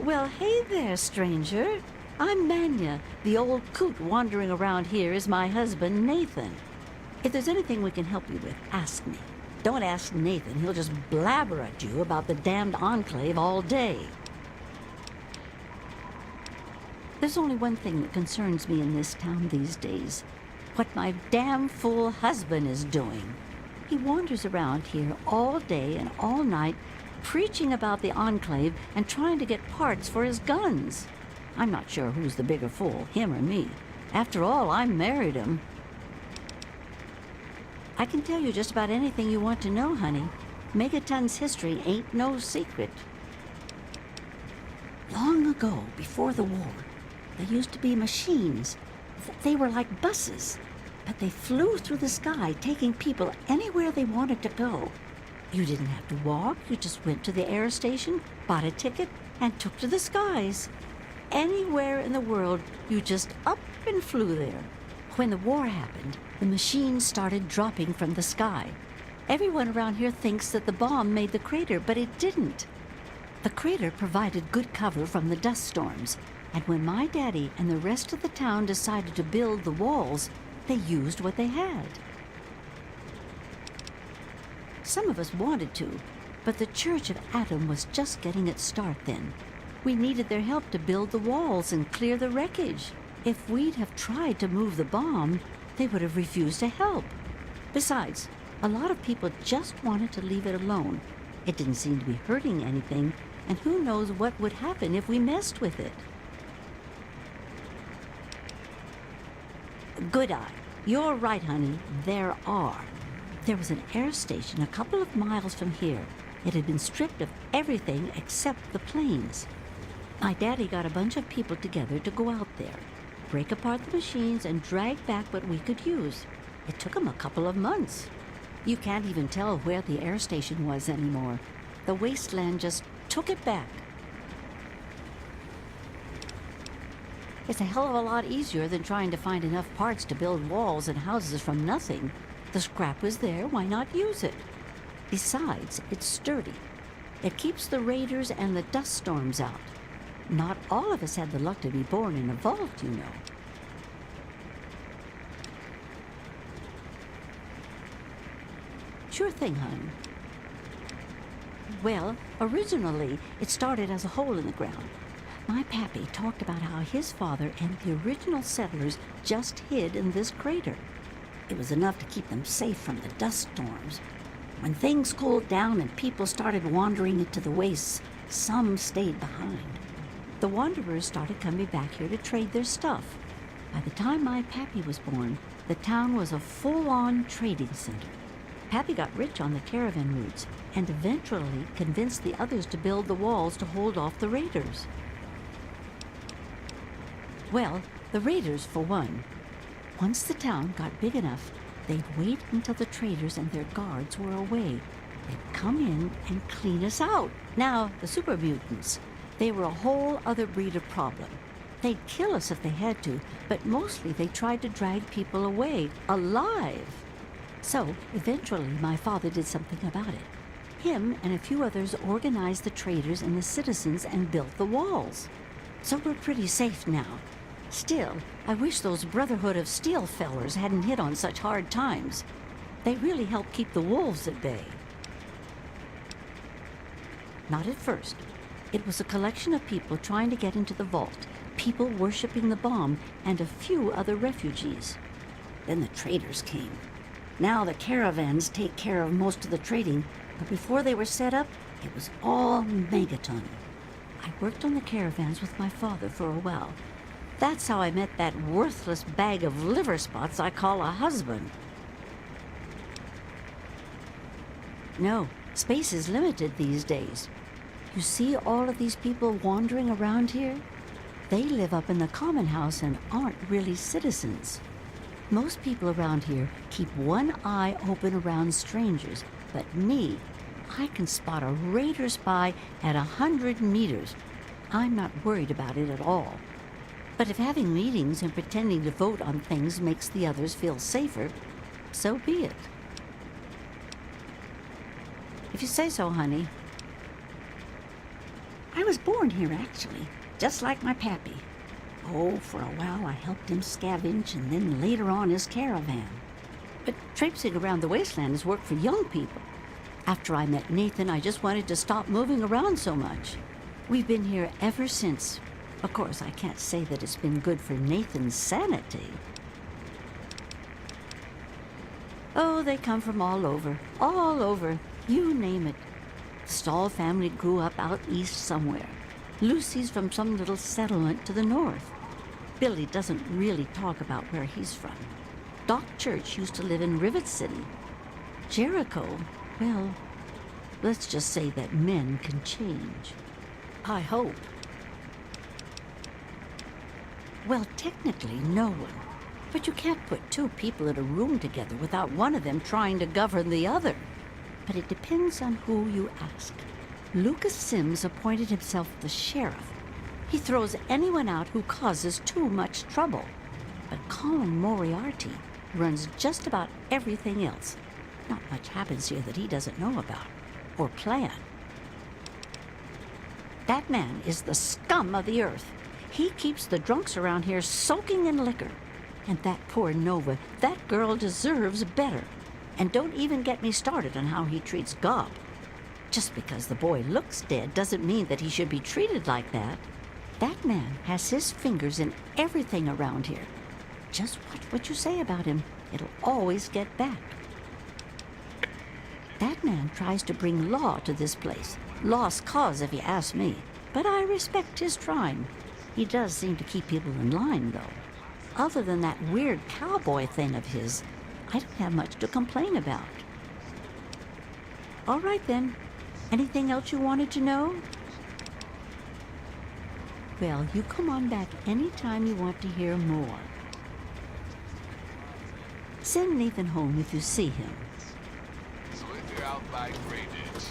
Well, hey there, stranger. I'm Manya. The old coot wandering around here is my husband, Nathan. If there's anything we can help you with, ask me. Don't ask Nathan. He'll just blabber at you about the damned Enclave all day. There's only one thing that concerns me in this town these days. What my damn fool husband is doing. He wanders around here all day and all night, preaching about the Enclave and trying to get parts for his guns. I'm not sure who's the bigger fool, him or me. After all, I married him. I can tell you just about anything you want to know, honey. Megaton's history ain't no secret. Long ago, before the war, there used to be machines. They were like buses, but they flew through the sky, taking people anywhere they wanted to go. You didn't have to walk, you just went to the air station, bought a ticket, and took to the skies. Anywhere in the world, you just up and flew there. When the war happened, the machines started dropping from the sky. Everyone around here thinks that the bomb made the crater, but it didn't. The crater provided good cover from the dust storms, and when my daddy and the rest of the town decided to build the walls, they used what they had. Some of us wanted to, but the Church of Atom was just getting its start then. We needed their help to build the walls and clear the wreckage. If we'd have tried to move the bomb, they would have refused to help. Besides, a lot of people just wanted to leave it alone. It didn't seem to be hurting anything, and who knows what would happen if we messed with it. Good eye. You're right, honey. There are. There was an air station a couple of miles from here. It had been stripped of everything except the planes. My daddy got a bunch of people together to go out there, break apart the machines, and drag back what we could use. It took him a couple of months. You can't even tell where the air station was anymore. The wasteland just took it back. It's a hell of a lot easier than trying to find enough parts to build walls and houses from nothing. The scrap was there, why not use it? Besides, it's sturdy. It keeps the raiders and the dust storms out. Not all of us had the luck to be born in a vault, you know. Sure thing, hon. Well, originally, it started as a hole in the ground. My pappy talked about how his father and the original settlers just hid in this crater. It was enough to keep them safe from the dust storms. When things cooled down and people started wandering into the wastes, some stayed behind. The wanderers started coming back here to trade their stuff. By the time my pappy was born, the town was a full-on trading center. Pappy got rich on the caravan routes and eventually convinced the others to build the walls to hold off the raiders. Well, the raiders for one. Once the town got big enough, they'd wait until the traders and their guards were away. They'd come in and clean us out. Now, the super mutants, they were a whole other breed of problem. They'd kill us if they had to, but mostly they tried to drag people away, alive. So, eventually, my father did something about it. Him and a few others organized the traders and the citizens and built the walls. So we're pretty safe now. Still, I wish those Brotherhood of Steel fellers hadn't hit on such hard times. They really helped keep the wolves at bay. Not at first. It was a collection of people trying to get into the vault, people worshipping the bomb, and a few other refugees. Then the traders came. Now the caravans take care of most of the trading, but before they were set up, it was all megaton. I worked on the caravans with my father for a while. That's how I met that worthless bag of liver spots I call a husband. No, space is limited these days. You see all of these people wandering around here? They live up in the common house and aren't really citizens. Most people around here keep one eye open around strangers, but me, I can spot a raider spy at 100 meters. I'm not worried about it at all. But if having meetings and pretending to vote on things makes the others feel safer, so be it. If you say so, honey. I was born here, actually, just like my pappy. Oh, for a while I helped him scavenge, and then later on his caravan. But traipsing around the wasteland is work for young people. After I met Nathan, I just wanted to stop moving around so much. We've been here ever since. Of course, I can't say that it's been good for Nathan's sanity. Oh, they come from all over, you name it. The Stahl family grew up out east somewhere. Lucy's from some little settlement to the north. Billy doesn't really talk about where he's from. Doc Church used to live in Rivet City. Jericho, well, let's just say that men can change. I hope. Well, technically, no one. But you can't put two people in a room together without one of them trying to govern the other. But it depends on who you ask. Lucas Sims appointed himself the sheriff. He throws anyone out who causes too much trouble. But Colin Moriarty runs just about everything else. Not much happens here that he doesn't know about or plan. That man is the scum of the earth. He keeps the drunks around here soaking in liquor. And that poor Nova, that girl deserves better. And don't even get me started on how he treats Gob. Just because the boy looks dead doesn't mean that he should be treated like that. That man has his fingers in everything around here. Just watch what you say about him. It'll always get back. That man tries to bring law to this place. Lost cause, if you ask me. But I respect his trying. He does seem to keep people in line, though. Other than that weird cowboy thing of his, I don't have much to complain about. All right, then. Anything else you wanted to know? Well, you come on back anytime you want to hear more. Send Nathan home if you see him. So if you're out by drainage,